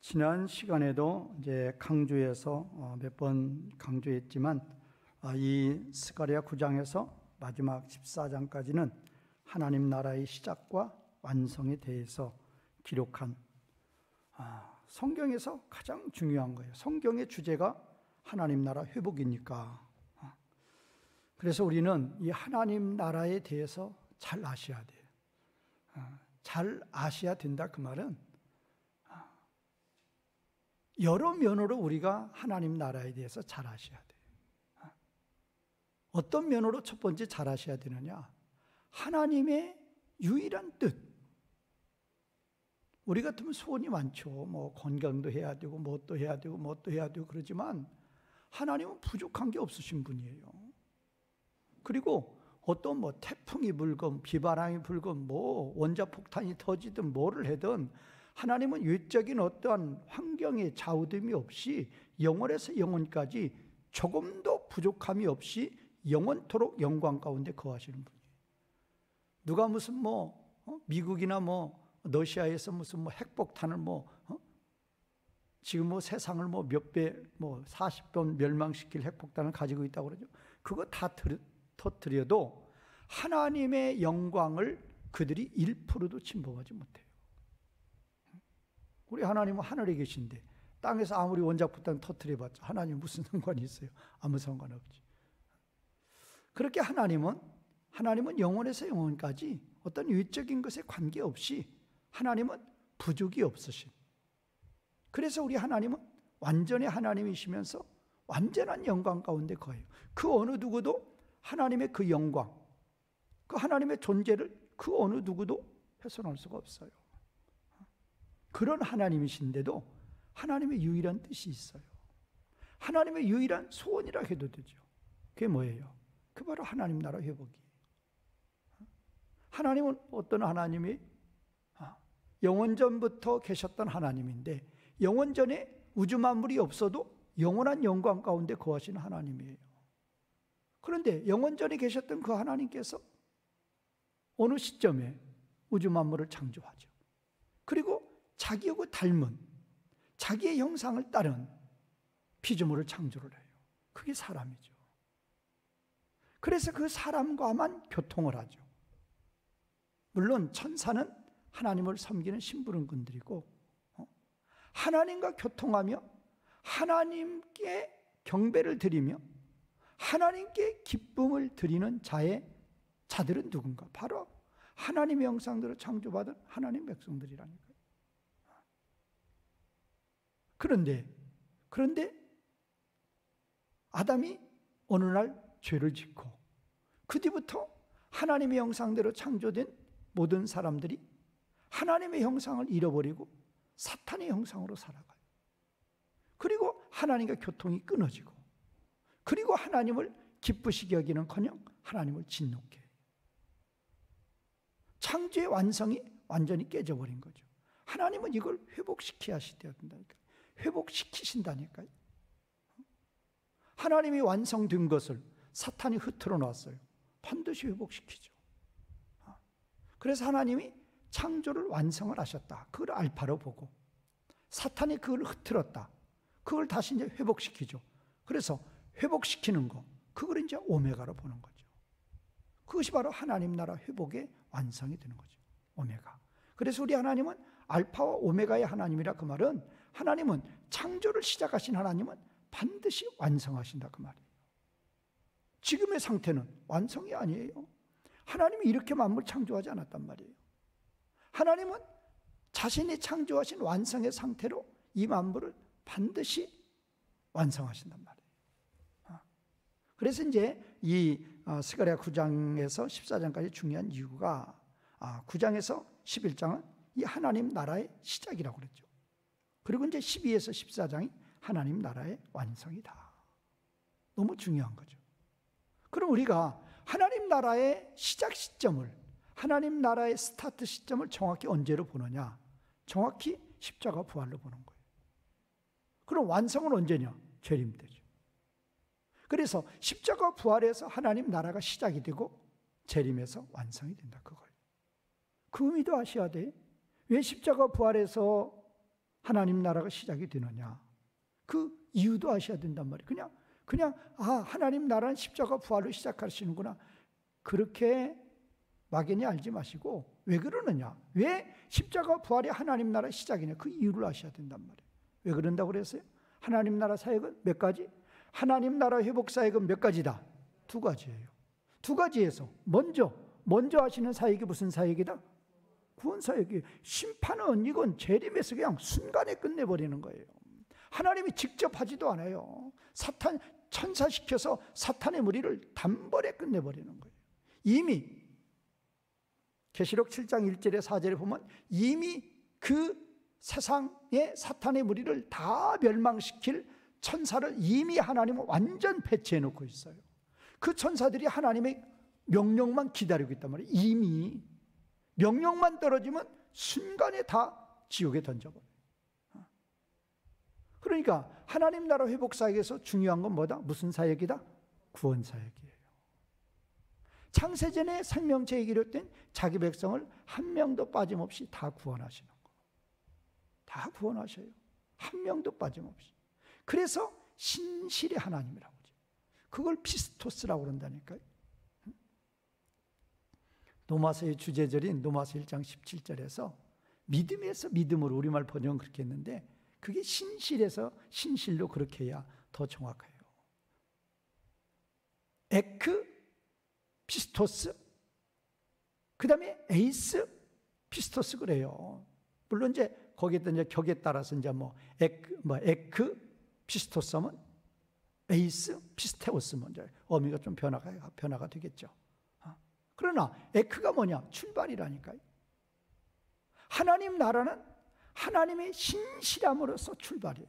지난 시간에도 이제 강조해서 몇 번 강조했지만 이 스가랴 9장에서 마지막 14장까지는 하나님 나라의 시작과 완성에 대해서 기록한 성경에서 가장 중요한 거예요. 성경의 주제가 하나님 나라 회복이니까. 그래서 우리는 이 하나님 나라에 대해서 잘 아셔야 돼요. 잘 아셔야 된다 그 말은 여러 면으로 우리가 하나님 나라에 대해서 잘 아셔야 돼요. 어떤 면으로 첫 번째 잘 아셔야 되느냐? 하나님의 유일한 뜻. 우리 같으면 소원이 많죠. 뭐 건강도 해야 되고 뭣도 해야 되고 뭣도 해야 되고 그러지만 하나님은 부족한 게 없으신 분이에요. 그리고 어떤 뭐 태풍이 불건 비바람이 불건 뭐 원자폭탄이 터지든 뭐를 하든 하나님은 외적인 어떠한 환경의 좌우됨이 없이 영원에서 영원까지 조금도 부족함이 없이 영원토록 영광 가운데 거하시는 분이에요. 누가 무슨 미국이나 러시아에서 무슨 핵폭탄을 지금 세상을 몇 배 40번 멸망시킬 핵폭탄을 가지고 있다고 그러죠. 그거 다 터뜨려도 하나님의 영광을 그들이 1%도 침범하지 못해요. 우리 하나님은 하늘에 계신데 땅에서 아무리 원자폭탄 터뜨려봤자 하나님 무슨 상관이 있어요? 아무 상관없지. 그렇게 하나님은 영원에서 영원까지 어떤 외적인 것에 관계없이 하나님은 부족이 없으신. 그래서 우리 하나님은 완전히 하나님이시면서 완전한 영광 가운데 거해요. 그 어느 누구도 하나님의 그 영광, 그 하나님의 존재를 그 어느 누구도 훼손할 수가 없어요. 그런 하나님이신데도 하나님의 유일한 뜻이 있어요. 하나님의 유일한 소원이라 해도 되죠. 그게 뭐예요? 그 바로 하나님 나라 회복이에요. 하나님은 어떤 하나님이 영원전부터 계셨던 하나님인데 영원전에 우주 만물이 없어도 영원한 영광 가운데 거하시는 하나님이에요. 그런데 영원전에 계셨던 그 하나님께서 어느 시점에 우주 만물을 창조하죠. 그리고 자기하고 닮은 자기의 형상을 따른 피조물을 창조를 해요. 그게 사람이죠. 그래서 그 사람과만 교통을 하죠. 물론 천사는 하나님을 섬기는 심부름꾼들이고 하나님과 교통하며 하나님께 경배를 드리며 하나님께 기쁨을 드리는 자들은 누군가? 바로 하나님의 형상대로 창조받은 하나님 백성들이라니까요. 그런데 아담이 어느 날 죄를 짓고 그 뒤부터 하나님의 형상대로 창조된 모든 사람들이 하나님의 형상을 잃어버리고 사탄의 형상으로 살아가요. 그리고 하나님과 교통이 끊어지고 그리고 하나님을 기쁘시게 여기는커녕 하나님을 진노케 해요. 창조의 완성이 완전히 깨져버린 거죠. 하나님은 이걸 회복시켜야 된다니까요. 회복시키신다니까요. 하나님이 완성된 것을 사탄이 흐트러 놨어요. 반드시 회복시키죠. 그래서 하나님이 창조를 완성을 하셨다. 그걸 알파로 보고 사탄이 그걸 흐트렀다. 그걸 다시 이제 회복시키죠. 그래서 회복시키는 거, 그걸 이제 오메가로 보는 거죠. 그것이 바로 하나님 나라 회복의 완성이 되는 거죠. 오메가. 그래서 우리 하나님은 알파와 오메가의 하나님이라 그 말은 하나님은 창조를 시작하신 하나님은 반드시 완성하신다 그 말이에요. 지금의 상태는 완성이 아니에요. 하나님이 이렇게 만물 창조하지 않았단 말이에요. 하나님은 자신이 창조하신 완성의 상태로 이 만물을 반드시 완성하신단 말이에요. 그래서 이제 이 스가랴 9장에서 14장까지 중요한 이유가 9장에서 11장은 이 하나님 나라의 시작이라고 그랬죠. 그리고 이제 12에서 14장이 하나님 나라의 완성이다. 너무 중요한 거죠. 그럼 우리가 하나님 나라의 시작 시점을, 하나님 나라의 스타트 시점을 정확히 언제로 보느냐? 정확히 십자가 부활로 보는 거예요. 그럼 완성은 언제냐? 재림 때죠. 그래서 십자가 부활에서 하나님 나라가 시작이 되고 재림에서 완성이 된다 그걸. 그 의미도 아셔야 돼. 왜 십자가 부활에서 하나님 나라가 시작이 되느냐? 그 이유도 아셔야 된단 말이에요. 그냥 하나님 나라는 십자가 부활로 시작하시는구나, 그렇게 막연히 알지 마시고, 왜 그러느냐, 왜 십자가 부활이 하나님 나라 시작이냐, 그 이유를 아셔야 된단 말이에요. 왜 그런다고 그랬어요? 하나님 나라 사역은 몇 가지? 하나님 나라 회복 사역은 몇 가지다? 2가지예요. 2가지에서 먼저 하시는 사역이 무슨 사역이다? 구원 사역이에요. 심판은 이건 재림에서 그냥 순간에 끝내버리는 거예요. 하나님이 직접 하지도 않아요. 천사시켜서 사탄의 무리를 단번에 끝내버리는 거예요. 이미 계시록 7장 1절에 4절에 보면 이미 그 세상의 사탄의 무리를 다 멸망시킬 천사를 이미 하나님은 완전 배치해 놓고 있어요. 그 천사들이 하나님의 명령만 기다리고 있단 말이에요. 이미 명령만 떨어지면 순간에 다 지옥에 던져버려요. 그러니까 하나님 나라 회복 사역에서 중요한 건 뭐다? 무슨 사역이다? 구원 사역이에요. 창세전에 생명체에 기록된 자기 백성을 한 명도 빠짐없이 다 구원하시는 거. 다 구원하셔요. 한 명도 빠짐없이. 그래서 신실의 하나님이라고 하죠. 그걸 피스토스라고 그런다니까요. 노마서의 주제절인 노마서 1장 17절에서 믿음에서 믿음으로, 우리말 번역은 그렇게 했는데 그게 신실에서 신실로 그렇게 해야 더 정확해요. 에크 피스토스, 그 다음에 에이스 피스토스 그래요. 물론 이제 거기에 이제 격에 따라서 이제 에크 피스토스면 에이스 피스테오스면 이제 어미가 좀 변화가 되겠죠. 그러나 에크가 뭐냐? 출발이라니까요. 하나님 나라는 하나님의 신실함으로써 출발이에요.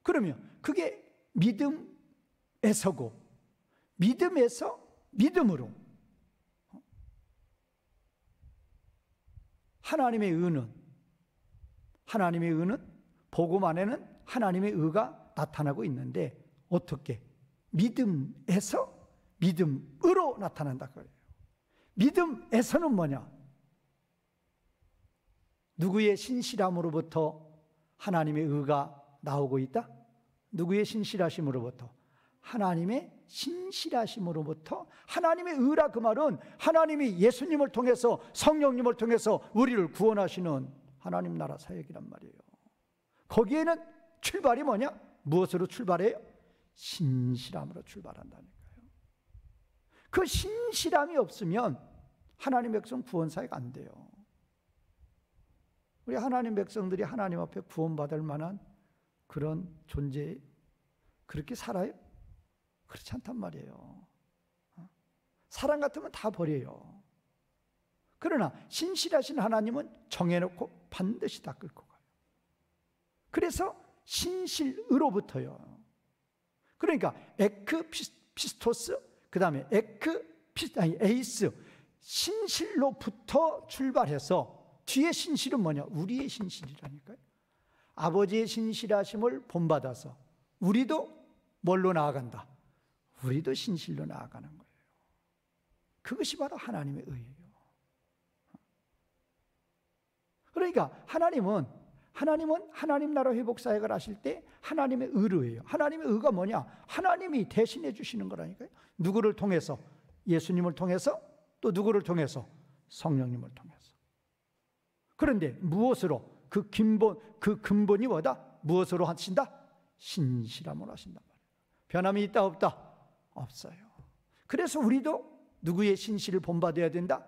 그러면 그게 믿음에서고, 믿음에서 믿음으로, 하나님의 의는 복음 안에는 하나님의 의가 나타나고 있는데 어떻게? 믿음에서 믿음으로 나타난다 그래요. 믿음에서는 뭐냐? 누구의 신실함으로부터 하나님의 의가 나오고 있다? 누구의 신실하심으로부터? 하나님의 신실하심으로부터. 하나님의 의라 그 말은 하나님이 예수님을 통해서, 성령님을 통해서 우리를 구원하시는 하나님 나라 사역이란 말이에요. 거기에는 출발이 뭐냐? 무엇으로 출발해요? 신실함으로 출발한다니까요. 그 신실함이 없으면 하나님 백성 구원 사역 안 돼요. 우리 하나님 백성들이 하나님 앞에 구원받을 만한 그런 존재, 그렇게 살아요? 그렇지 않단 말이에요. 사람 같으면 다 버려요. 그러나 신실하신 하나님은 정해놓고 반드시 다 끌고 가요. 그래서 신실으로부터요. 그러니까 에크 피스토스, 그 다음에 에이스, 신실로부터 출발해서 뒤에 신실은 뭐냐? 우리의 신실이라니까요. 아버지의 신실하심을 본받아서 우리도 뭘로 나아간다? 우리도 신실로 나아가는 거예요. 그것이 바로 하나님의 의예요. 그러니까 하나님은 하나님 나라 회복 사역을 하실 때 하나님의 의로 해요. 하나님의 의가 뭐냐? 하나님이 대신해 주시는 거라니까요. 누구를 통해서? 예수님을 통해서, 또 누구를 통해서? 성령님을 통해서. 그런데 무엇으로? 그 근본이 뭐다? 무엇으로 하신다? 신실함으로 하신단 말이에요. 변함이 있다 없다? 없어요. 그래서 우리도 누구의 신실을 본받아야 된다?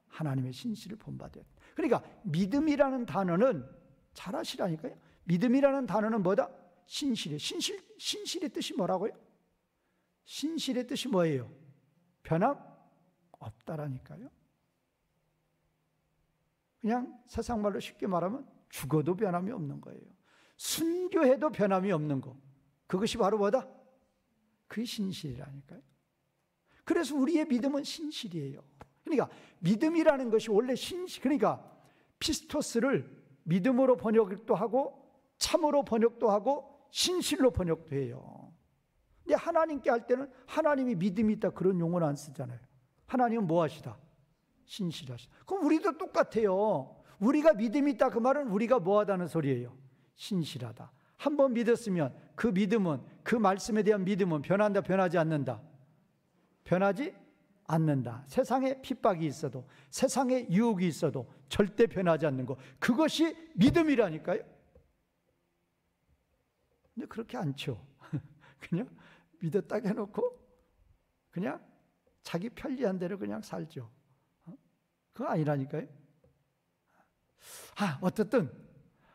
하나님의 신실을 본받아야 된다. 그러니까 믿음이라는 단어는 잘 아시라니까요. 믿음이라는 단어는 뭐다? 신실이에요. 신실의 뜻이 뭐라고요? 신실의 뜻이 뭐예요? 변함 없다라니까요. 그냥 세상 말로 쉽게 말하면 죽어도 변함이 없는 거예요. 순교해도 변함이 없는 거. 그것이 바로 뭐다? 그게 신실이라니까요. 그래서 우리의 믿음은 신실이에요. 그러니까 믿음이라는 것이 원래 그러니까 피스토스를 믿음으로 번역도 하고 참으로 번역도 하고 신실로 번역도 해요. 근데 하나님께 할 때는 하나님이 믿음이 있다 그런 용어는 안 쓰잖아요. 하나님은 뭐 하시다? 신실하시다. 그럼 우리도 똑같아요. 우리가 믿음이 있다 그 말은 우리가 뭐하다는 소리예요? 신실하다. 한번 믿었으면 그 믿음은, 그 말씀에 대한 믿음은 변한다, 변하지 않는다? 변하지 않는다. 세상에 핍박이 있어도, 세상에 유혹이 있어도 절대 변하지 않는 것, 그것이 믿음이라니까요. 근데 그렇게 않죠. 그냥 믿었다 해놓고 그냥 자기 편리한 대로 그냥 살죠. 그거 아니라니까요. 어쨌든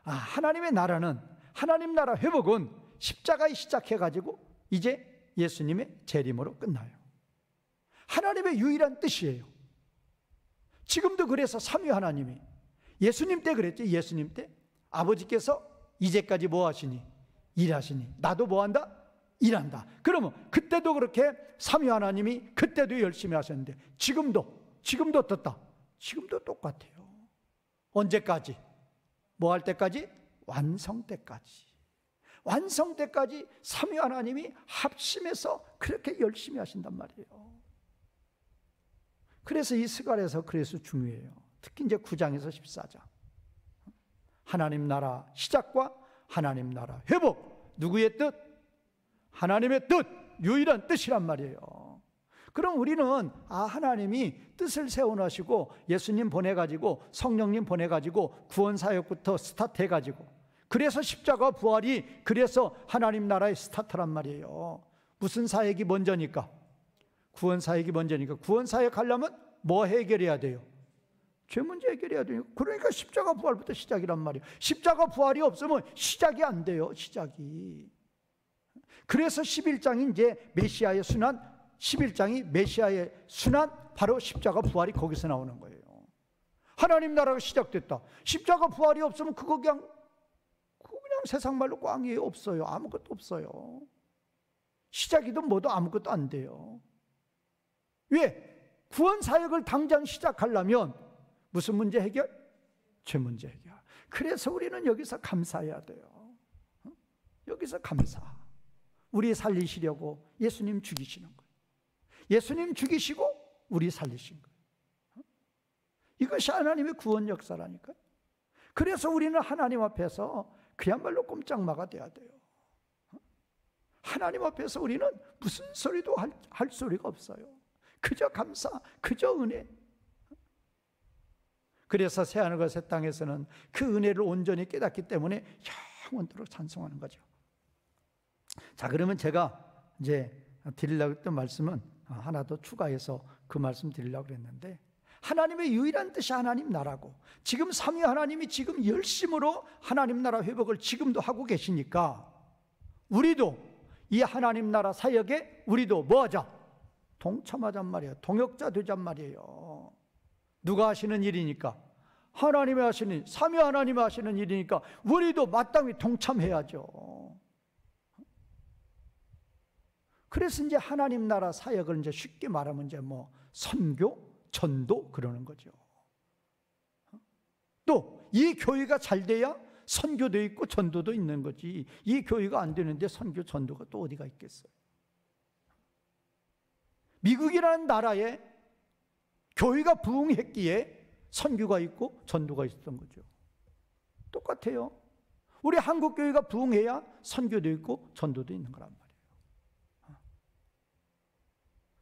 하나님의 나라는, 하나님 나라 회복은 십자가에 시작해가지고 이제 예수님의 재림으로 끝나요. 하나님의 유일한 뜻이에요. 지금도 그래서 삼위 하나님이, 예수님 때 그랬죠. 예수님 때 아버지께서 이제까지 뭐 하시니? 일하시니. 나도 뭐 한다? 일한다. 그러면 그때도 그렇게 삼위 하나님이 그때도 열심히 하셨는데 지금도 어떻다? 지금도 똑같아요. 언제까지? 뭐 할 때까지? 완성 때까지. 완성 때까지 삼위 하나님이 합심해서 그렇게 열심히 하신단 말이에요. 그래서 이 스가랴서 그래서 중요해요. 특히 이제 9장에서 14장. 하나님 나라 시작과 하나님 나라 회복. 누구의 뜻? 하나님의 뜻, 유일한 뜻이란 말이에요. 그럼 우리는 하나님이 뜻을 세워놓으시고 예수님 보내가지고 성령님 보내가지고 구원사역부터 스타트해가지고, 그래서 십자가 부활이 그래서 하나님 나라의 스타트란 말이에요. 무슨 사역이 먼저니까? 구원사역이 먼저니까. 구원사역 하려면 뭐 해결해야 돼요? 죄 문제 해결해야 돼요. 그러니까 십자가 부활부터 시작이란 말이에요. 십자가 부활이 없으면 시작이 안 돼요. 시작이. 그래서 11장이 이제 메시아의 순환, 11장이 메시아의 순환, 바로 십자가 부활이 거기서 나오는 거예요. 하나님 나라가 시작됐다. 십자가 부활이 없으면 그거 그냥 세상 말로 꽝이에요. 없어요. 아무것도 없어요. 시작이든 뭐도 아무것도 안 돼요. 왜? 구원 사역을 당장 시작하려면 무슨 문제 해결? 죄 문제 해결. 그래서 우리는 여기서 감사해야 돼요. 여기서 감사. 우리 살리시려고 예수님 죽이시는 거예요. 예수님 죽이시고 우리 살리신 거예요. 이것이 하나님의 구원 역사라니까요. 그래서 우리는 하나님 앞에서 그야말로 꼼짝마가 돼야 돼요. 하나님 앞에서 우리는 무슨 소리도 할 소리가 없어요. 그저 감사, 그저 은혜. 그래서 새하늘과 새 땅에서는 그 은혜를 온전히 깨닫기 때문에 영원토록 찬송하는 거죠. 자, 그러면 제가 이제 드리려고 했던 말씀은 하나 더 추가해서 그 말씀 드리려고 했는데, 하나님의 유일한 뜻이 하나님 나라고, 지금 삼위 하나님이 지금 열심으로 하나님 나라 회복을 지금도 하고 계시니까 우리도 이 하나님 나라 사역에 우리도 뭐 하자? 동참하잔 말이에요. 동역자 되잔 말이에요. 누가 하시는 일이니까? 하나님이 하시는, 삼위 하나님이 하시는 일이니까 우리도 마땅히 동참해야죠. 그래서 이제 하나님 나라 사역을 이제 쉽게 말하면 이제 뭐 선교, 전도 그러는 거죠. 또 이 교회가 잘 돼야 선교도 있고 전도도 있는 거지. 이 교회가 안 되는데 선교, 전도가 또 어디가 있겠어요? 미국이라는 나라에 교회가 부흥했기에 선교가 있고 전도가 있었던 거죠. 똑같아요. 우리 한국 교회가 부흥해야 선교도 있고 전도도 있는 거란 말이에요.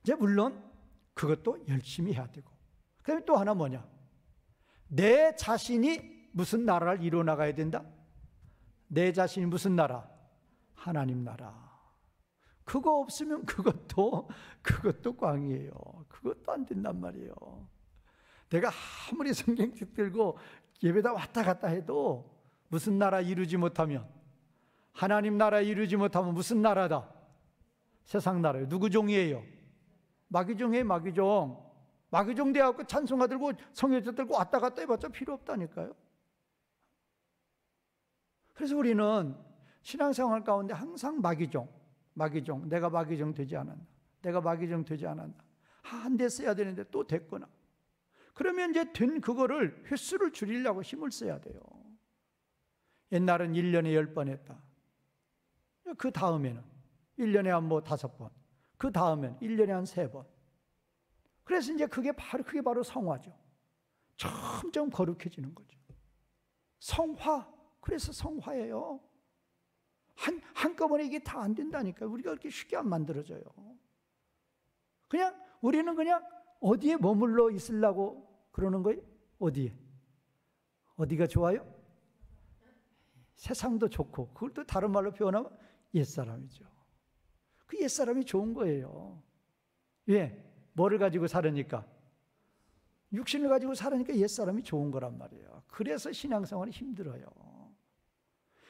이제 물론 그것도 열심히 해야 되고, 그다음에 또 하나 뭐냐? 내 자신이 무슨 나라를 이루어 나가야 된다? 내 자신이 무슨 나라? 하나님 나라. 그거 없으면 그것도 꽝이에요. 그것도 안 된단 말이에요. 내가 아무리 성경책 들고 예배다 왔다 갔다 해도 무슨 나라 이루지 못하면, 하나님 나라 이루지 못하면 무슨 나라다? 세상 나라예요. 누구 종이에요? 마귀종이에요. 마귀종 돼갖고 찬송가 들고 성경책 들고 왔다 갔다 해봤자 필요 없다니까요. 그래서 우리는 신앙생활 가운데 항상 마귀종, 내가 마귀종 되지 않았나, 내가 마귀종 되지 않았나, 한 대 써야 되는데 또 됐구나. 그러면 이제 된 그거를 횟수를 줄이려고 힘을 써야 돼요. 옛날은 1년에 10번 했다. 그 다음에는 1년에 한 뭐 5번, 그 다음엔 1년에 한 3번. 그래서 이제 그게 바로 성화죠. 점점 거룩해지는 거죠. 성화. 그래서 성화예요. 한꺼번에 이게 다 안 된다니까요. 우리가 그렇게 쉽게 안 만들어져요. 그냥 우리는 그냥 어디에 머물러 있으려고 그러는 거예요? 어디에? 어디가 좋아요? 세상도 좋고, 그걸 또 다른 말로 표현하면 옛사람이죠. 그 옛사람이 좋은 거예요. 왜? 뭐를 가지고 살으니까? 육신을 가지고 살으니까 옛사람이 좋은 거란 말이에요. 그래서 신앙생활이 힘들어요.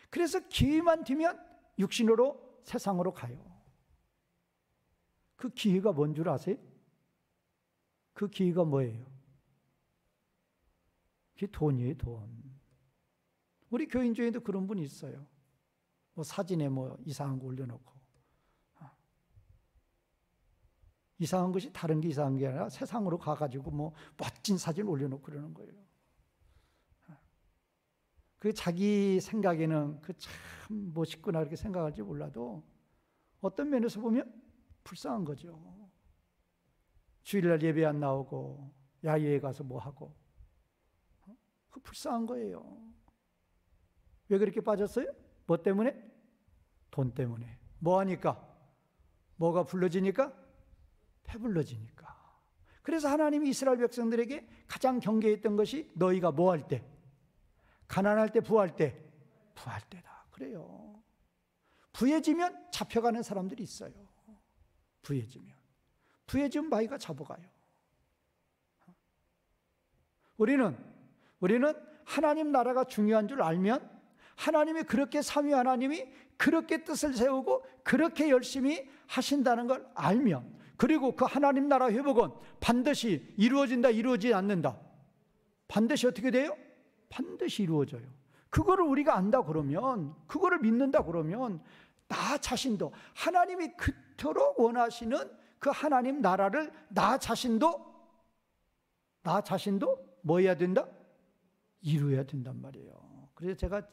그래서 기회만 되면 육신으로 세상으로 가요. 그 기회가 뭔 줄 아세요? 그 기회가 뭐예요? 그게 돈이에요, 돈. 우리 교인 중에도 그런 분이 있어요. 뭐 사진에 뭐 이상한 거 올려놓고. 이상한 것이 다른 게 이상한 게 아니라 세상으로 가가지고 뭐 멋진 사진 올려놓고 그러는 거예요. 그 자기 생각에는 그 참 멋있구나 이렇게 생각할지 몰라도 어떤 면에서 보면 불쌍한 거죠. 주일날 예배 안 나오고 야외에 가서 뭐 하고 그 불쌍한 거예요. 왜 그렇게 빠졌어요? 뭐 때문에? 돈 때문에. 뭐 하니까? 뭐가 불러지니까? 배불러지니까. 그래서 하나님이 이스라엘 백성들에게 가장 경계했던 것이 너희가 뭐 할 때? 가난할 때, 부할 때? 부할 때다. 그래요. 부해지면 잡혀가는 사람들이 있어요. 부해지면 마귀가 잡아가요. 우리는 하나님 나라가 중요한 줄 알면 하나님이 그렇게 삼위 하나님이 그렇게 뜻을 세우고 그렇게 열심히 하신다는 걸 알면, 그리고 그 하나님 나라 회복은 반드시 이루어진다, 이루어지지 않는다. 반드시 어떻게 돼요? 반드시 이루어져요. 그거를 우리가 안다 그러면, 그거를 믿는다 그러면 나 자신도 하나님이 그토록 원하시는 그 하나님 나라를 나 자신도 뭐 해야 된다? 이루어야 된단 말이에요. 그래서 제가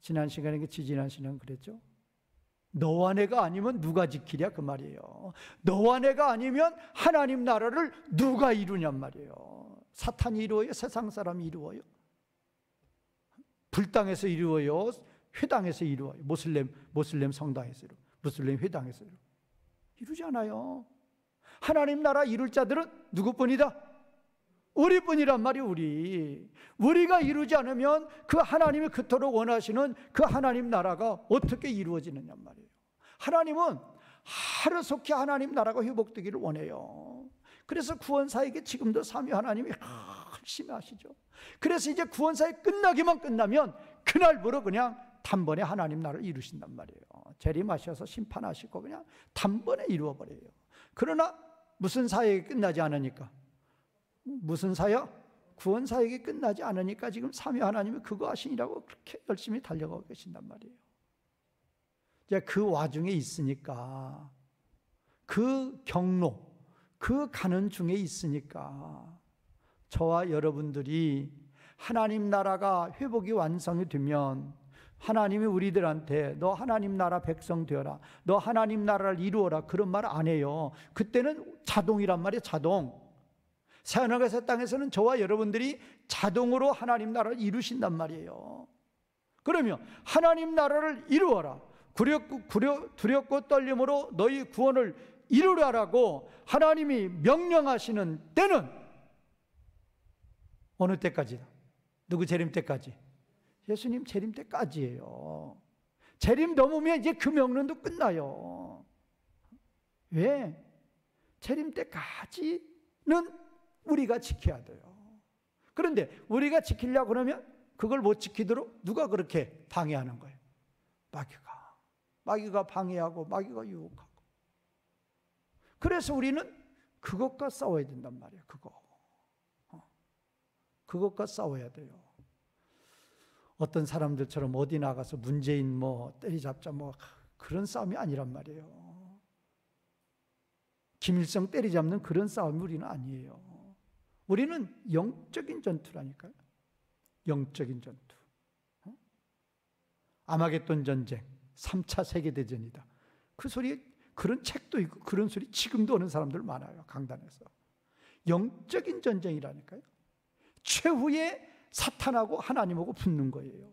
지난 시간에 지지난 시간 그랬죠. 너와 내가 아니면 누가 지키랴 그 말이에요. 너와 내가 아니면 하나님 나라를 누가 이루냔 말이에요. 사탄이 이루어요? 세상 사람이 이루어요? 불당에서 이루어요? 회당에서 이루어요? 모슬렘 성당에서 이루어요? 무슬림 회당에서 이루어요? 이루지 않아요. 하나님 나라 이룰 자들은 누구뿐이다? 우리뿐이란 말이에요. 우리가 이루지 않으면 그 하나님이 그토록 원하시는 그 하나님 나라가 어떻게 이루어지느냐 말이에요. 하나님은 하루속히 하나님 나라가 회복되기를 원해요. 그래서 구원사에게 지금도 삼위 하나님이 열심히 하시죠. 그래서 이제 구원사에 끝나기만 끝나면 그날부로 그냥 단번에 하나님 나라를 이루신단 말이에요. 재림하셔서 심판하시고 그냥 단번에 이루어버려요. 그러나 무슨 사역이 끝나지 않으니까, 무슨 사역? 구원 사역이 끝나지 않으니까 지금 삼위 하나님이 그거 하시니라고 그렇게 열심히 달려가고 계신단 말이에요. 이제 그 와중에 있으니까, 그 경로, 그 가는 중에 있으니까 저와 여러분들이 하나님 나라가 회복이 완성이 되면 하나님이 우리들한테 너 하나님 나라 백성 되어라, 너 하나님 나라를 이루어라 그런 말 안 해요. 그때는 자동이란 말이에요. 자동. 새하늘과 새 땅에서는 저와 여러분들이 자동으로 하나님 나라를 이루신단 말이에요. 그러면 하나님 나라를 이루어라, 두렵고 떨림으로 너희 구원을 이루라라고 하나님이 명령하시는 때는 어느 때까지다? 누구 재림 때까지? 예수님 재림 때까지예요. 재림 넘으면 이제 그 명령도 끝나요. 왜? 재림 때까지는 우리가 지켜야 돼요. 그런데 우리가 지키려고 그러면 그걸 못 지키도록 누가 그렇게 방해하는 거예요? 마귀가 방해하고 마귀가 유혹하고. 그래서 우리는 그것과 싸워야 된단 말이에요. 그것과 싸워야 돼요. 어떤 사람들처럼 어디 나가서 문재인 때리잡자 그런 싸움이 아니란 말이에요. 김일성 때리잡는 그런 싸움이 우리는 아니에요. 우리는 영적인 전투라니까요. 영적인 전투. 아마겟돈 전쟁, 3차 세계대전이다. 그 소리, 그런 책도 있고 그런 소리 지금도 하는 사람들 많아요. 강단에서. 영적인 전쟁이라니까요. 최후의 사탄하고 하나님하고 붙는 거예요.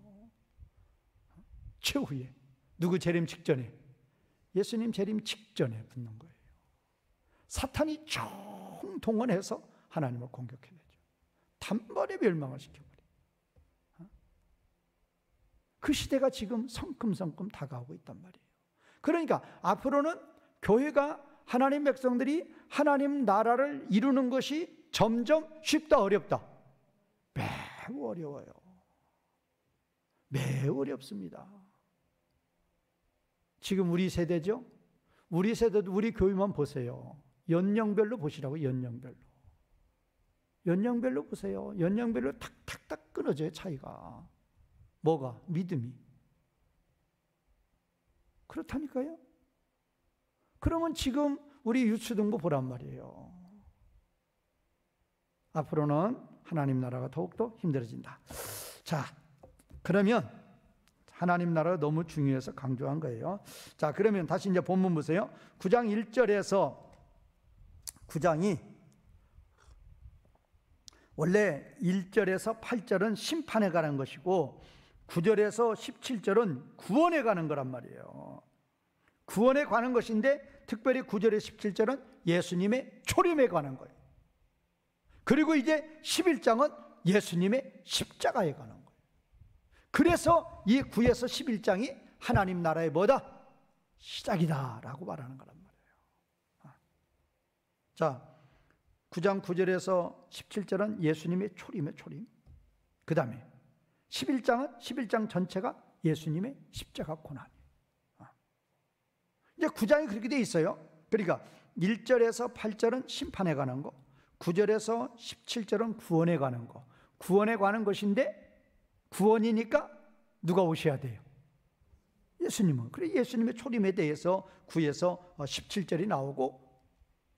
최후에. 누구 재림 직전에? 예수님 재림 직전에 붙는 거예요. 사탄이 총동원해서 하나님을 공격해야 되죠. 단번에 멸망을 시켜버려요. 그 시대가 지금 성큼성큼 다가오고 있단 말이에요. 그러니까 앞으로는 교회가, 하나님 백성들이 하나님 나라를 이루는 것이 점점 쉽다, 어렵다? 매우 어려워요. 매우 어렵습니다. 지금 우리 세대죠? 우리 세대도 우리 교회만 보세요. 연령별로 보시라고, 연령별로. 연령별로 보세요. 연령별로 탁탁탁 끊어져요, 차이가. 뭐가? 믿음이. 그렇다니까요. 그러면 지금 우리 유초등부 보란 말이에요. 앞으로는 하나님 나라가 더욱더 힘들어진다. 자, 그러면 하나님 나라가 너무 중요해서 강조한 거예요. 자, 그러면 다시 이제 본문 보세요. 9장 1절에서 9장이 원래 1절에서 8절은 심판에 관한 것이고 9절에서 17절은 구원에 관한 거란 말이에요. 구원에 관한 것인데 특별히 9절에 17절은 예수님의 초림에 관한 거예요. 그리고 이제 11장은 예수님의 십자가에 관한 거예요. 그래서 이 9에서 11장이 하나님 나라의 뭐다? 시작이다 라고 말하는 거란 말이에요. 자, 9장 9절에서 17절은 예수님의 초림의 초림. 그 다음에 11장은 11장 전체가 예수님의 십자가 고난이에요. 이제 9장이 그렇게 돼 있어요. 그러니까 1절에서 8절은 심판에 관한 거, 9절에서 17절은 구원에 관한 거. 구원에 관한 것인데 구원이니까 누가 오셔야 돼요? 예수님은. 그래, 예수님의 초림에 대해서 9에서 17절이 나오고,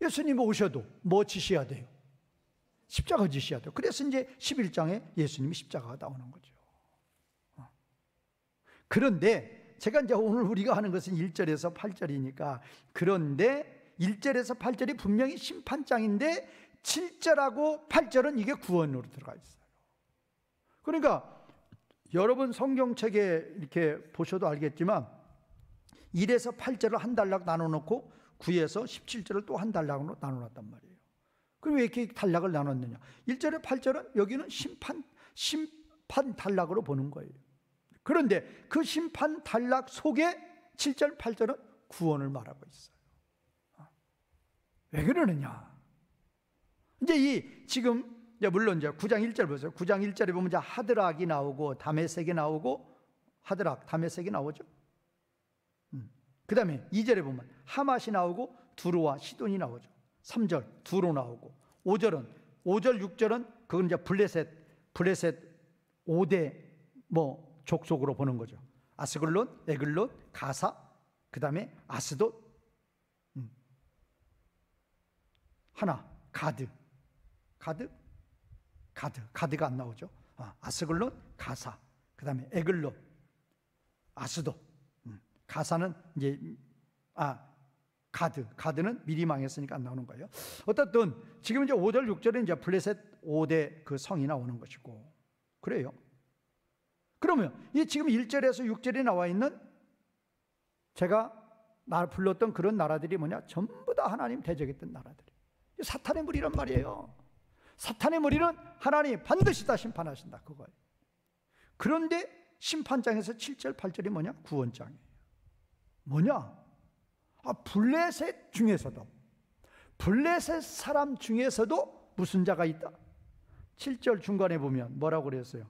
예수님이 오셔도 뭐 지셔야 돼요? 십자가 지셔야 돼요. 그래서 이제 11장에 예수님이 십자가가 나오는 거죠. 그런데 제가 이제 오늘 우리가 하는 것은 1절에서 8절이니까, 그런데 1절에서 8절이 분명히 심판장인데 7절하고 8절은 이게 구원으로 들어가 있어요. 그러니까 여러분 성경책에 이렇게 보셔도 알겠지만 1에서 8절을 한 단락 나눠놓고 9에서 17절을 또 한 단락으로 나눠놨단 말이에요. 그럼 왜 이렇게 단락을 나눴느냐? 1절에 8절은 여기는 심판 단락으로 보는 거예요. 그런데 그 심판 단락 속에 7절, 8절은 구원을 말하고 있어요. 왜 그러느냐? 이제 지금 물론 이제 9장 1절 보세요. 9장 1절에 보면 이제 하드락이 나오고 다메섹이 나오고, 하드락, 다메섹이 나오죠. 그 다음에 2절에 보면 하맛이 나오고 두로와 시돈이 나오죠. 3절 두로 나오고, 5절 6절은 그건 이제 블레셋 5대 족속으로 보는 거죠. 아스글론, 에글론, 가사, 그 다음에 아스돗, 하나, 가드가 안 나오죠. 아스글론, 가사, 그 다음에 에글론, 아스돗. 가사는 이제 가드는 미리 망했으니까 안 나오는 거예요. 어쨌든 지금 이제 5절, 6절은 이제 블레셋 5대 그 성이 나오는 것이고, 그래요. 그러면 이 지금 1절에서 6절에 나와 있는 제가 불렀던 그런 나라들이 뭐냐? 전부 다 하나님 대적했던 나라들이. 사탄의 무리란 말이에요. 사탄의 무리는 하나님 반드시 다 심판하신다, 그거예요. 그런데 심판장에서 7절, 8절이 뭐냐? 구원장이에요. 뭐냐? 블레셋 중에서도, 블레셋 사람 중에서도 무슨 자가 있다? 7절 중간에 보면 뭐라고 그랬어요?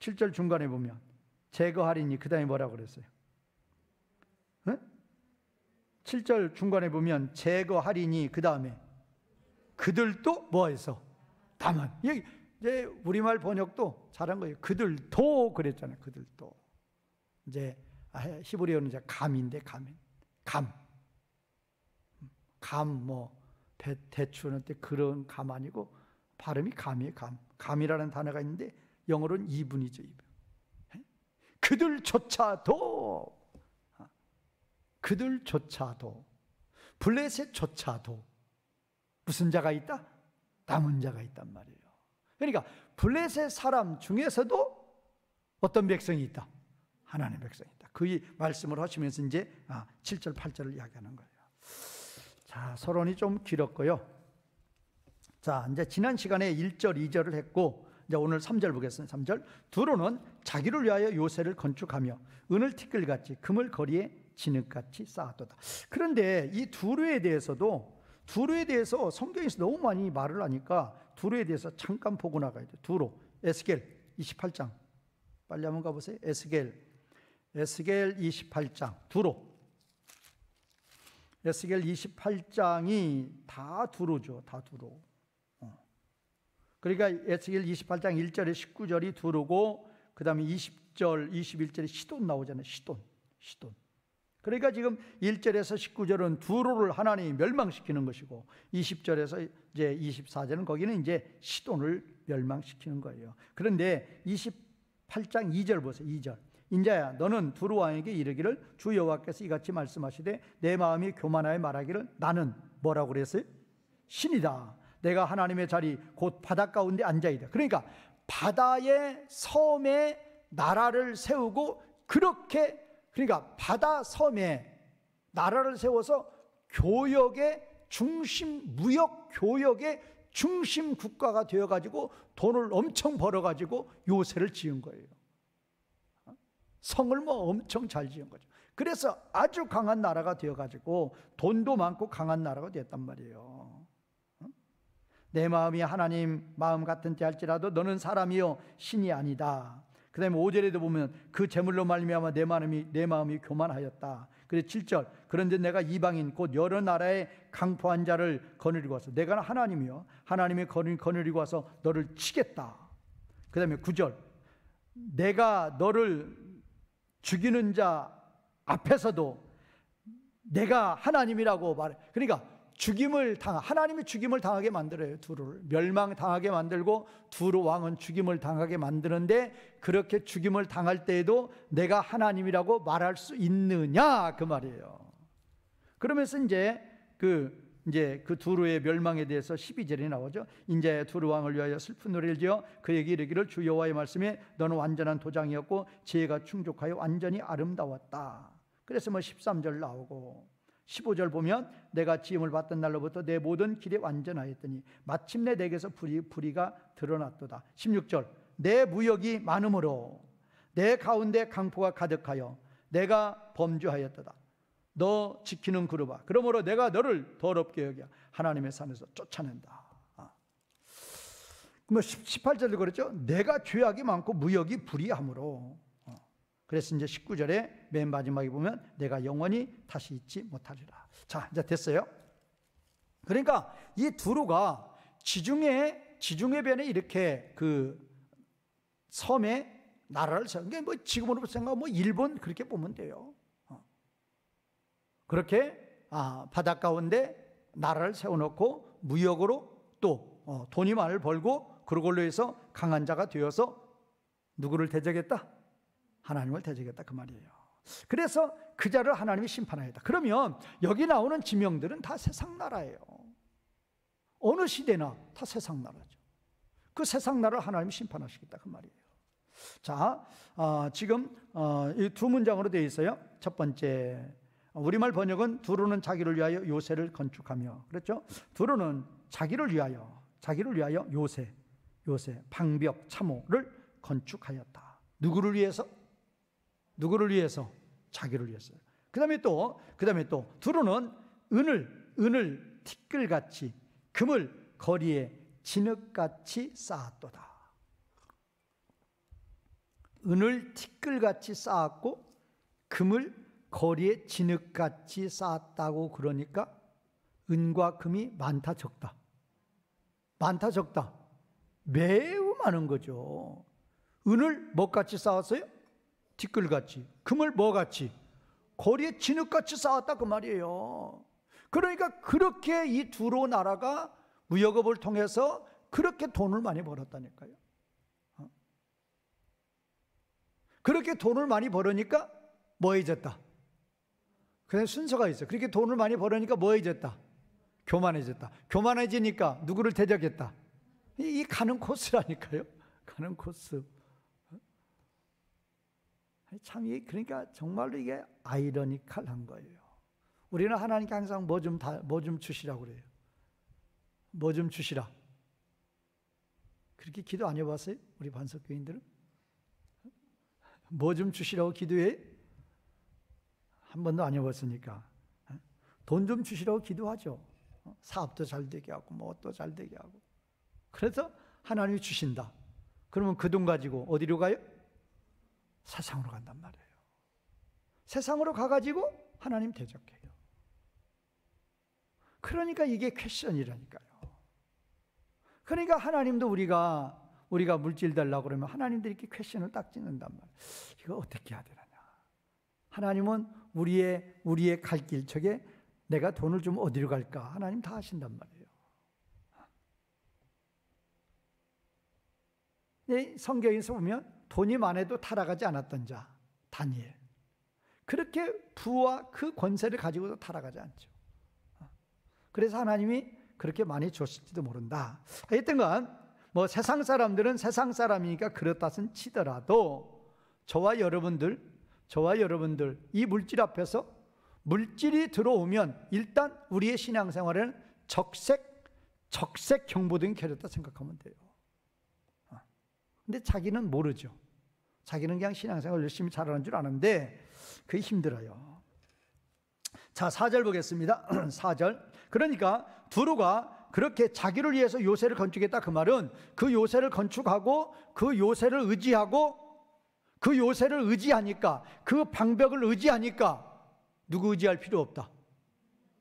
7절 중간에 보면 제거하리니, 그 다음에 뭐라고 그랬어요? 7절 중간에 보면 제거하리니, 그 다음에 그들도 뭐해서? 다만. 여기 이제 우리말 번역도 잘한 거예요. 그들도 그랬잖아요. 그들도. 이제 히브리어는 이제 감인데, 대추는 때 그런 감 아니고 발음이 감이에요. 감이라는 단어가 있는데 영어로는 이분이죠, 이분. 그들조차도 블레셋조차도 무슨 자가 있다? 남은 자가 있단 말이에요. 그러니까 블레셋 사람 중에서도 어떤 백성이 있다? 하나님의 백성이 있다. 그 말씀을 하시면서 이제 7절 8절을 이야기하는 거예요. 자, 서론이 좀 길었고요. 자, 이제 지난 시간에 1절 2절을 했고 이제 오늘 3절 보겠습니다. 3절. 두로는 자기를 위하여 요새를 건축하며 은을 티끌같이 금을 거리에 진흙같이 쌓았도다. 그런데 이 두로에 대해서 성경에서 너무 많이 말을 하니까 두로에 대해서 잠깐 보고 나가야 돼요. 두로, 에스겔 28장. 빨리 한번 가보세요. 에스겔 28장. 두로. 에스겔 28장이 다 두로죠. 다 두로. 그러니까 에스겔 28장 1절에 19절이 두로고 그 다음에 20절, 21절에 시돈 나오잖아요. 시돈. 그러니까 지금 1절에서 19절은 두로를 하나님이 멸망시키는 것이고 20절에서 이제 24절은 거기는 이제 시돈을 멸망시키는 거예요. 그런데 28장 2절 보세요. 2절. 인자야 너는 두로 왕에게 이르기를 주 여호와께서 이같이 말씀하시되 내 마음이 교만하여 말하기를 나는 뭐라고 그랬어요? 신이다. 내가 하나님의 자리 곧 바다 가운데 앉아있다. 그러니까 바다의 섬에 나라를 세우고 그러니까 바다 섬에 나라를 세워서 교역의 중심, 무역 교역의 중심 국가가 되어가지고 돈을 엄청 벌어가지고 요새를 지은 거예요. 성을 엄청 잘 지은 거죠. 그래서 아주 강한 나라가 되어가지고 돈도 많고 강한 나라가 됐단 말이에요. 내 마음이 하나님 마음 같은 때 할지라도 너는 사람이요 신이 아니다. 그 다음에 5절에도 보면 그 재물로 말미암아 내 마음이 교만하였다. 그래서 7절 그런데 내가 이방인 곧 여러 나라의 강포한 자를 거느리고 와서 내가 하나님이요 하나님의 거느리고 와서 너를 치겠다. 그 다음에 9절 내가 너를 죽이는 자 앞에서도 내가 하나님이라고 말해. 그러니까 하나님이 죽임을 당하게 만들어요. 두로를 멸망당하게 만들고 두로 왕은 죽임을 당하게 만드는데 그렇게 죽임을 당할 때에도 내가 하나님이라고 말할 수 있느냐 그 말이에요. 그러면서 이제 그 두로의 멸망에 대해서 12절이 나오죠. 인자야 두로 왕을 위하여 슬픈 노래를 지어 그에게 이르기를 주 여호와의 말씀에 너는 완전한 도장이었고 지혜가 충족하여 완전히 아름다웠다. 그래서 13절 나오고 15절 보면 내가 지음을 받던 날로부터 내 모든 길에 완전하였더니 마침내 내게서 불의가 드러났도다. 16절 내 무역이 많음으로 내 가운데 강포가 가득하여 내가 범죄하였도다. 너 지키는 그루바 그러므로 내가 너를 더럽게 여겨 하나님의 산에서 쫓아낸다. 18절도 그랬죠. 내가 죄악이 많고 무역이 불의함으로. 그래서 이제 19절에 맨 마지막에 보면 내가 영원히 다시 잊지 못하리라. 자, 이제 됐어요. 그러니까 이 두로가 지중해 변에 이렇게 그 섬에 나라를 세운 게 지금으로 생각하면 일본 그렇게 보면 돼요. 그렇게 바다 가운데 나라를 세워놓고 무역으로 또 돈이 많이 벌고 그걸로 해서 강한 자가 되어서 누구를 대적했다? 하나님을 대적했다 그 말이에요. 그래서 그 자를 하나님이 심판하였다. 그러면 여기 나오는 지명들은 다 세상 나라예요. 어느 시대나 다 세상 나라죠. 그 세상 나라를 하나님이 심판하시겠다 그 말이에요. 자, 지금 이 두 문장으로 되어 있어요. 첫 번째 우리말 번역은 두로는 자기를 위하여 요새를 건축하며 그렇죠? 두로는 자기를 위하여 요새 방벽 참호를 건축하였다. 누구를 위해서? 자기를 위해서. 그다음에 또 두로는 은을 티끌같이 금을 거리에 진흙같이 쌓았도다. 은을 티끌같이 쌓았고 금을 거리에 진흙같이 쌓았다고. 그러니까 은과 금이 많다 적다? 많다 적다? 매우 많은 거죠. 은을 뭐같이 쌓았어요? 티끌같이. 금을 뭐같이? 거리에 진흙같이 쌓았다 그 말이에요. 그러니까 그렇게 이 두로 나라가 무역업을 통해서 그렇게 돈을 많이 벌었다니까요. 그렇게 돈을 많이 벌으니까 뭐해졌다? 그냥 순서가 있어요. 그렇게 돈을 많이 벌으니까 뭐해졌다? 교만해졌다. 교만해지니까 누구를 대적했다? 이 가는 코스라니까요. 가는 코스. 참, 그러니까 정말로 이게 아이러니컬한 거예요. 우리는 하나님께 항상 뭐 좀 주시라고 그래요. 뭐 좀 주시라. 그렇게 기도 안 해봤어요? 우리 반석교인들은? 뭐 좀 주시라고 기도해? 한 번도 안 해봤으니까. 돈 좀 주시라고 기도하죠. 사업도 잘 되게 하고 또 잘 되게 하고. 그래서 하나님이 주신다. 그러면 그 돈 가지고 어디로 가요? 세상으로 간단 말이에요. 세상으로 가가지고 하나님 대적해요. 그러니까 이게 퀘션이라니까요. 그러니까 하나님도 우리가 물질 달라고 그러면 하나님도 이렇게 퀘션을 딱 찍는단 말이에요. 이거 어떻게 해야 되느냐. 하나님은 우리의 갈 길척에 내가 돈을 좀 어디로 갈까? 하나님 다 하신단 말이에요. 성경에서 보면 돈이 많아도 타락하지 않았던 자, 다니엘. 그렇게 부와 그 권세를 가지고도 타락하지 않죠. 그래서 하나님이 그렇게 많이 줬을지도 모른다. 하여튼간 뭐 세상 사람들은 세상 사람이니까 그렇다선 치더라도 저와 여러분들 이 물질 앞에서 물질이 들어오면 일단 우리의 신앙생활에는 적색 경보등이 켜졌다 생각하면 돼요. 근데 자기는 모르죠. 자기는 그냥 신앙생활 열심히 잘하는 줄 아는데 그게 힘들어요. 자, 4절 보겠습니다. 4절. 그러니까 두루가 그렇게 자기를 위해서 요새를 건축했다. 그 말은 그 요새를 건축하고 그 요새를 의지하니까 그 방벽을 의지하니까 누구 의지할 필요 없다.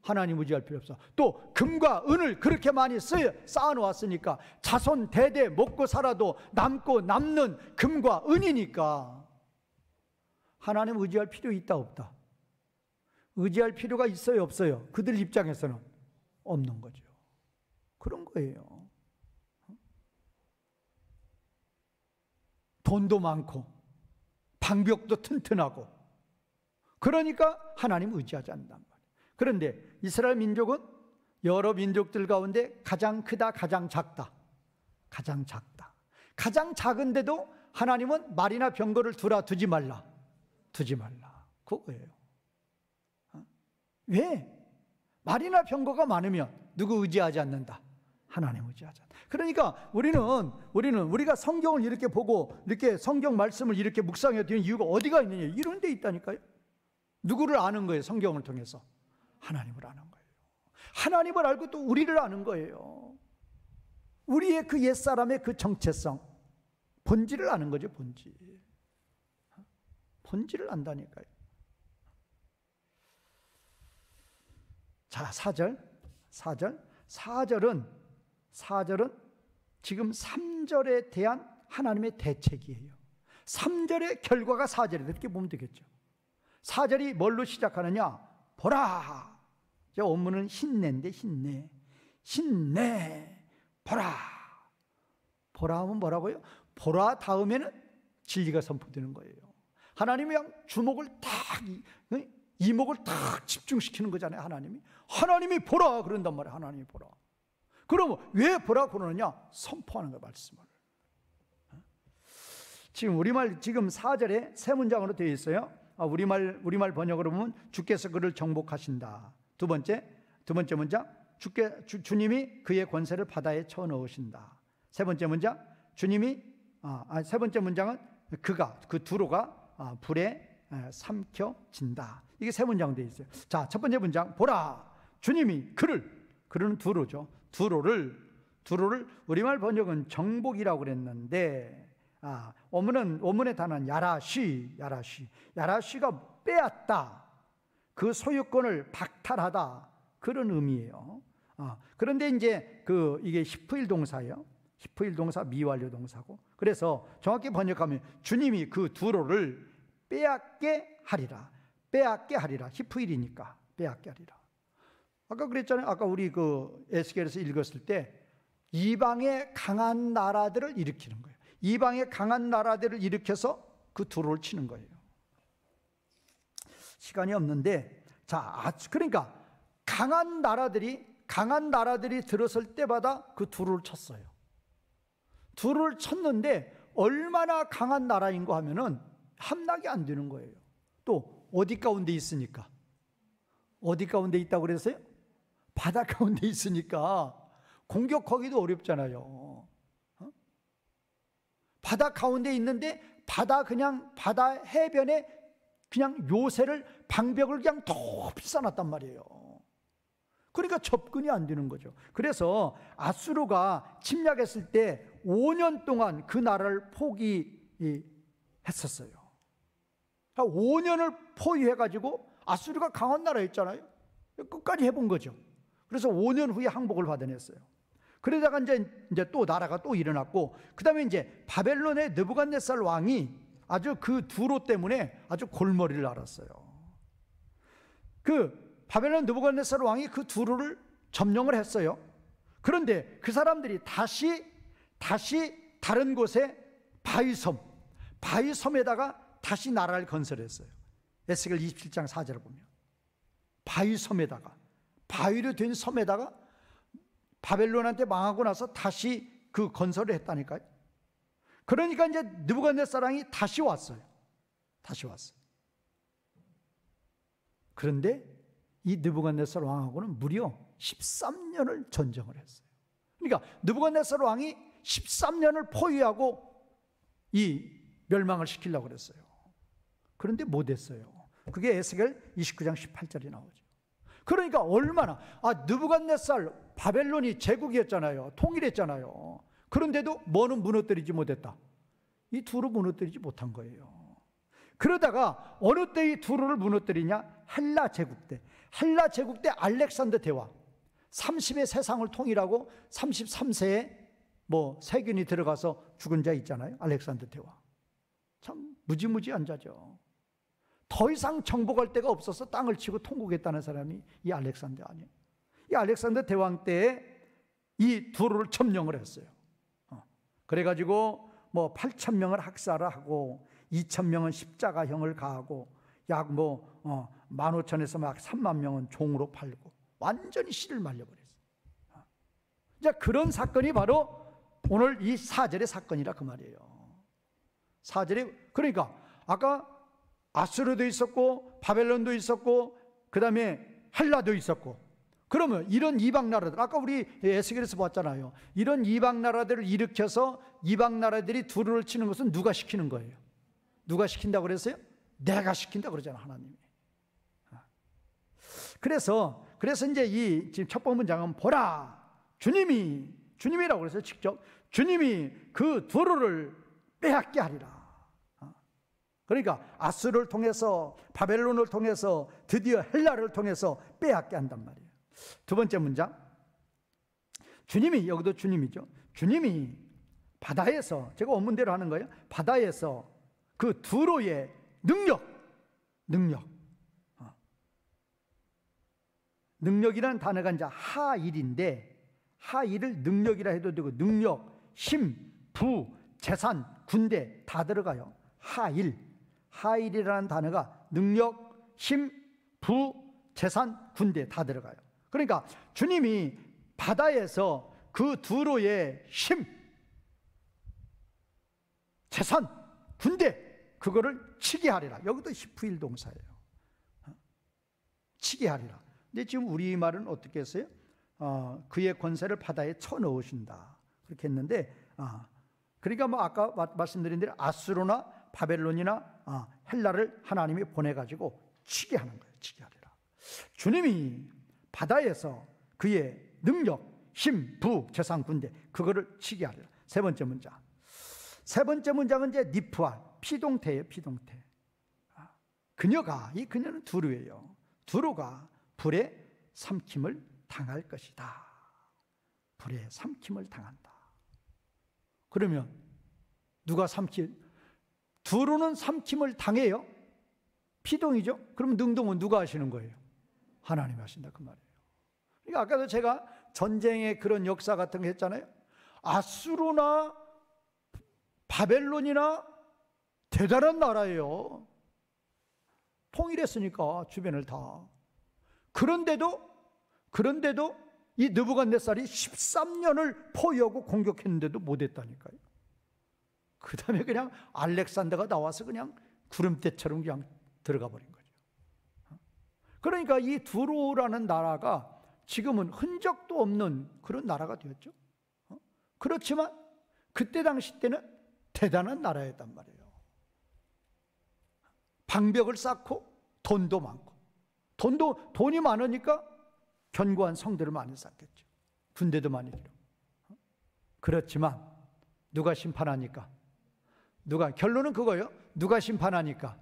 하나님 의지할 필요 없어. 또 금과 은을 그렇게 많이 쌓아놓았으니까 자손 대대 먹고 살아도 남고 남는 금과 은이니까 하나님 의지할 필요 있다 없다? 의지할 필요가 있어요 없어요? 그들 입장에서는 없는 거죠. 그런 거예요. 돈도 많고 방벽도 튼튼하고 그러니까 하나님 의지하지 않는단 말이에요. 그런데 이스라엘 민족은 여러 민족들 가운데 가장 크다, 가장 작다. 가장 작다. 가장 작은데도 하나님은 말이나 병거를 두지 말라. 그거예요. 왜? 말이나 병거가 많으면 누구 의지하지 않는다? 하나님 의지하지 않는다. 그러니까 우리가 성경을 이렇게 보고 이렇게 성경 말씀을 이렇게 묵상해야 되는 이유가 어디가 있느냐? 이런 데 있다니까요. 누구를 아는 거예요? 성경을 통해서. 하나님을 아는 거예요. 하나님을 알고 또 우리를 아는 거예요. 우리의 그 옛사람의 그 정체성, 본질을 아는 거죠. 본질을 안다니까요. 자, 4절은 지금 3절에 대한 하나님의 대책이에요. 3절의 결과가 4절이다. 이렇게 보면 되겠죠. 4절이 뭘로 시작하느냐? 보라. 저 원문은 힘내인데 힘내. 보라 하면 뭐라고요? 보라 다음에는 진리가 선포되는 거예요. 하나님이 그냥 이목을 딱 집중시키는 거잖아요. 하나님이 보라 그런단 말이에요. 하나님이 보라. 그러면 왜 보라 그러느냐? 선포하는 거예요. 말씀을. 지금 4절에 세 문장으로 되어 있어요. 우리말 번역으로 보면 주께서 그를 정복하신다. 두 번째 문장, 주님이 그의 권세를 바다에 쳐 넣으신다. 세 번째 문장, 세 번째 문장은 그 두로가 불에 삼켜진다. 이게 세 문장 되어 있어요. 자, 첫 번째 문장, 보라, 주님이 그는 두로죠. 두로를 우리말 번역은 정복이라고 그랬는데, 원문의 단어는 야라시가 빼앗다, 그 소유권을 박탈하다, 그런 의미예요. 그런데 이제 이게 히프일 동사예요. 히프일 동사, 미완료 동사고. 그래서 정확히 번역하면 주님이 그 두로를 빼앗게 하리라. 히프일이니까 빼앗게 하리라. 아까 그랬잖아요. 아까 우리 에스겔에서 읽었을 때 이방의 강한 나라들을 일으키는 거예요. 이방의 강한 나라들을 일으켜서 그 두로를 치는 거예요. 시간이 없는데, 그러니까 강한 나라들이 들었을 때마다 그 두로를 쳤어요. 두루를 쳤는데 얼마나 강한 나라인가 하면은 함락이 안 되는 거예요. 또 어디 가운데 있으니까. 어디 가운데 있다고 그랬어요? 바다 가운데 있으니까 공격하기도 어렵잖아요. 바다 가운데 있는데 바다 해변에 그냥 요새를 방벽을 그냥 높이 쌓아놨단 말이에요. 그러니까 접근이 안 되는 거죠. 그래서 아수르가 침략했을 때 5년 동안 그 나라를 포기했었어요. 5년을 포위해가지고 아수르가 강한 나라였잖아요. 끝까지 해본 거죠. 그래서 5년 후에 항복을 받아냈어요. 그러다가 이제 또 나라가 또 일어났고, 그 다음에 이제 바벨론의 느부갓네살 왕이 아주 그 두로 때문에 아주 골머리를 앓았어요. 그 바벨론 느부갓네살 왕이 그 두로를 점령을 했어요. 그런데 그 사람들이 다시 다른 곳에 바위섬에다가 다시 나라를 건설했어요. 에스겔 27장 4절을 보면 바위섬에다가, 바위로 된 섬에다가 바벨론한테 망하고 나서 다시 그 건설을 했다니까요. 그러니까 이제 느부갓네살 왕이 다시 왔어요. 그런데 이 느부갓네살 왕하고는 무려 13년을 전쟁을 했어요. 그러니까 느부갓네살 왕이 13년을 포위하고 이 멸망을 시키려고 그랬어요. 그런데 못했어요. 그게 에스겔 29장 18절이 나오죠. 그러니까 얼마나, 느부갓네살 바벨론이 제국이었잖아요. 통일했잖아요. 그런데도 뭐는 무너뜨리지 못했다. 이 두루 무너뜨리지 못한 거예요. 그러다가 어느 때 이 두루를 무너뜨리냐? 헬라 제국 때 알렉산더 대왕 30에 세상을 통일하고 33세에 세균이 들어가서 죽은 자 있잖아요. 알렉산더 대왕. 참 무지무지한 자죠. 더 이상 정복할 데가 없어서 땅을 치고 통곡했다는 사람이 이 알렉산더 아니에요. 이 알렉산더 대왕 때에 이 두루를 점령을 했어요. 그래가지고 8,000명을 학살을 하고 2,000명은 십자가형을 가하고 약 15,000에서 막 3만 명은 종으로 팔고 완전히 씨를 말려버렸어요. 이제 그런 사건이 바로 오늘 이 4절의 사건이라 그 말이에요. 4절이, 그러니까 아까 아수르도 있었고 바벨론도 있었고 그 다음에 헬라도 있었고, 그러면 이런 이방 나라들, 아까 우리 에스겔에서 봤잖아요. 이런 이방 나라들을 일으켜서 이방 나라들이 두루를 치는 것은 누가 시키는 거예요? 누가 시킨다고 그랬어요? 내가 시킨다고 그러잖아, 하나님이. 그래서 이제 이 지금 첫 번째 문장은 보라, 주님이라고 그래서 직접 주님이 그 두루를 빼앗게 하리라. 그러니까 아수르를 통해서, 바벨론을 통해서, 드디어 헬라를 통해서 빼앗게 한단 말이에요. 두 번째 문장, 주님이, 여기도 주님이죠. 주님이 바다에서, 제가 원문대로 하는 거예요. 바다에서 그 두로의 능력이라는 단어가 이제 하일인데, 하일을 능력이라 해도 되고, 능력, 힘, 부, 재산, 군대 다 들어가요. 하일이라는 단어가 능력, 힘, 부, 재산, 군대 다 들어가요. 그러니까 주님이 바다에서 그 두로의 힘, 재산, 군대, 그거를 치게 하리라. 여기도 히프일 동사예요. 치게 하리라. 근데 지금 우리말은 어떻게 했어요? 그의 권세를 바다에 쳐넣으신다. 그렇게 했는데, 그러니까 아까 말씀드린 대로 아수르나 바벨론이나 헬라를 하나님이 보내가지고 치게 하는 거예요. 치게 하리라. 주님이 바다에서 그의 능력, 힘, 부, 재산, 군대, 그거를 치게 하리라. 세 번째 문장. 세 번째 문장은 이제 니프알, 피동태예요. 피동태. 그녀는 두루예요. 두루가 불에 삼킴을 당할 것이다. 불에 삼킴을 당한다. 그러면 누가 두루는 삼킴을 당해요? 피동이죠? 그럼 능동은 누가 하시는 거예요? 하나님이 하신다 그 말이에요. 그러니까 아까도 제가 전쟁의 그런 역사 같은 거 했잖아요. 아수르나 바벨론이나 대단한 나라예요. 통일했으니까 주변을 다. 그런데도 이 느부갓네살이 13년을 포위하고 공격했는데도 못했다니까요. 그 다음에 그냥 알렉산더가 나와서 그냥 구름대처럼 그냥 들어가 버린 거죠. 그러니까 이 두로라는 나라가 지금은 흔적도 없는 그런 나라가 되었죠. 그렇지만 그때 당시 때는 대단한 나라였단 말이에요. 방벽을 쌓고 돈도 많고, 돈이 많으니까 견고한 성들을 많이 쌓겠죠. 군대도 많이 들어. 그렇지만 누가 심판하니까? 결론은 그거예요. 누가 심판하니까?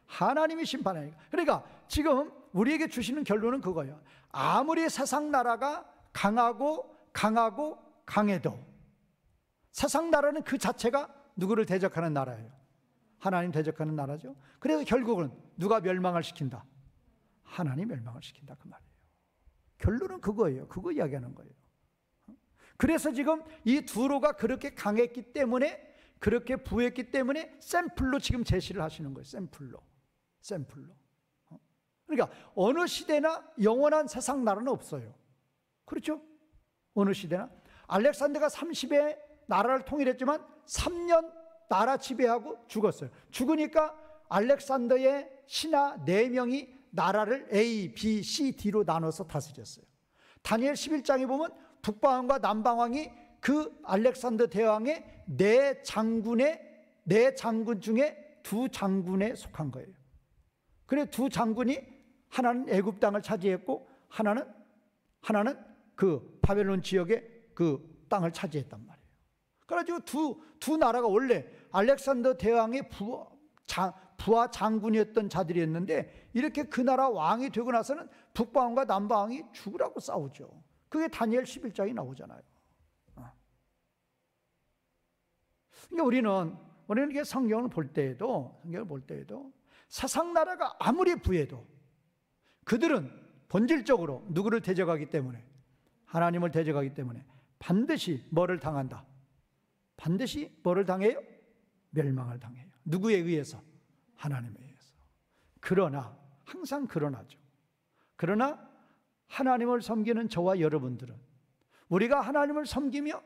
하나님이 심판하니까. 그러니까 지금 우리에게 주시는 결론은 그거예요. 아무리 세상 나라가 강해도 세상 나라는 그 자체가 누구를 대적하는 나라예요? 하나님 대적하는 나라죠. 그래서 결국은 누가 멸망을 시킨다? 하나님 멸망을 시킨다, 그 말이에요. 결론은 그거예요. 그거 이야기하는 거예요. 그래서 지금 이 두로가 그렇게 강했기 때문에, 그렇게 부했기 때문에 샘플로 지금 제시를 하시는 거예요. 샘플로. 그러니까 어느 시대나 영원한 세상 나라는 없어요. 그렇죠? 어느 시대나. 알렉산더가 30에 나라를 통일했지만 3년 나라 지배하고 죽었어요. 죽으니까 알렉산더의 신하 4명이 나라를 A, B, C, D로 나눠서 다스렸어요. 다니엘 11장에 보면 북방왕과 남방왕이 그 알렉산더 대왕의 4장군 중에 2장군에 속한 거예요. 그래 2장군이 하나는 애굽 땅을 차지했고 하나는 그 바벨론 지역의 그 땅을 차지했단 말이에요. 그래가지고 두 나라가 원래 알렉산더 대왕의 부하 장군이었던 자들이었는데, 이렇게 그 나라 왕이 되고 나서는 북방왕과 남방왕이 죽으라고 싸우죠. 그게 다니엘 11장이 나오잖아요. 그러니까 우리는 이게 성경을 볼 때에도 세상 나라가 아무리 부해도 그들은 본질적으로 누구를 대적하기 때문에, 하나님을 대적하기 때문에 반드시 뭐를 당한다? 반드시 뭐를 당해요? 멸망을 당해요. 누구에 의해서? 하나님에 의해서. 그러나 항상 그러나죠. 그러나 하나님을 섬기는 저와 여러분들은, 우리가 하나님을 섬기며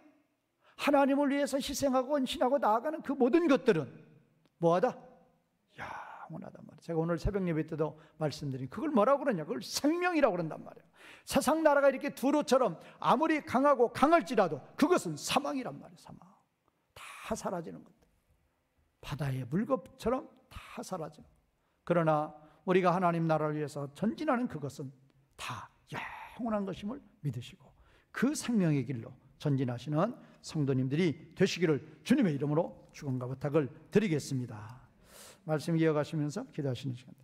하나님을 위해서 희생하고 헌신하고 나아가는 그 모든 것들은 뭐하다? 영원하단 말이에요. 제가 오늘 새벽 예배 때도 말씀드린, 그걸 뭐라고 그러냐? 그걸 생명이라고 그런단 말이에요. 세상 나라가 이렇게 두로처럼 아무리 강하고 강할지라도 그것은 사망이란 말이에요. 사망. 다 사라지는 것들. 바다의 물것처럼 다 사라지는 것. 그러나 우리가 하나님 나라를 위해서 전진하는 그것은 다 영원한 것임을 믿으시고 그 생명의 길로 전진하시는 성도님들이 되시기를 주님의 이름으로 축원과 부탁을 드리겠습니다. 말씀 이어가시면서 기도하시는 시간.